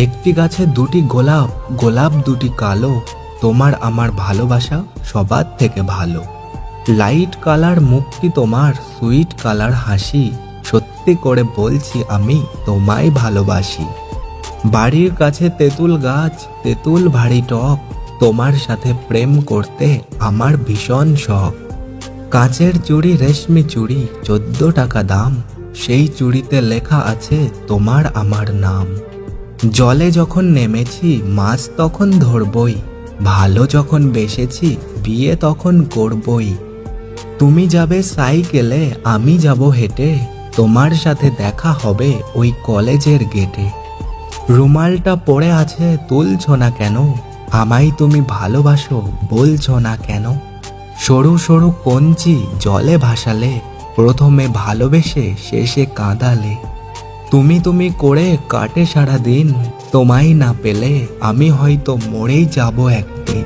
একটি গাছে দুটি গোলাপ, গোলাপ দুটি কালো, তোমার আমার ভালোবাসা সবার থেকে ভালো। লাইট কালার মুখটি তোমার, সুইট কালার হাসি, সত্যি করে বলছি আমি তোমায় ভালোবাসি। বাড়ির কাছে তেঁতুল গাছ, তেঁতুল ভারী টক, তোমার সাথে প্রেম করতে আমার ভীষণ শখ। কাঁচের চুড়ি, রেশমি চুড়ি, 14 টাকা দাম, সেই চুড়িতে লেখা আছে তোমার আমার নাম। জলে যখন নেমেছি মাছ তখন ধরবই, ভালো যখন বেসেছি বিয়ে তখন করবই। তুমি যাবে সাইকেলে, আমি যাব হেঁটে, তোমার সাথে দেখা হবে ওই কলেজের গেটে। রুমালটা পড়ে আছে, তুলছো না কেন? আমায় তুমি ভালোবাসো, বলছো না কেন? সরু সরু কঞ্চি জলে ভাসালে, প্রথমে ভালোবেসে শেষে কাঁদালে। তুমি তুমি করে কাটে সারা দিন, তোমায় না পেলে আমি হয়তো মরেই যাব একদিন।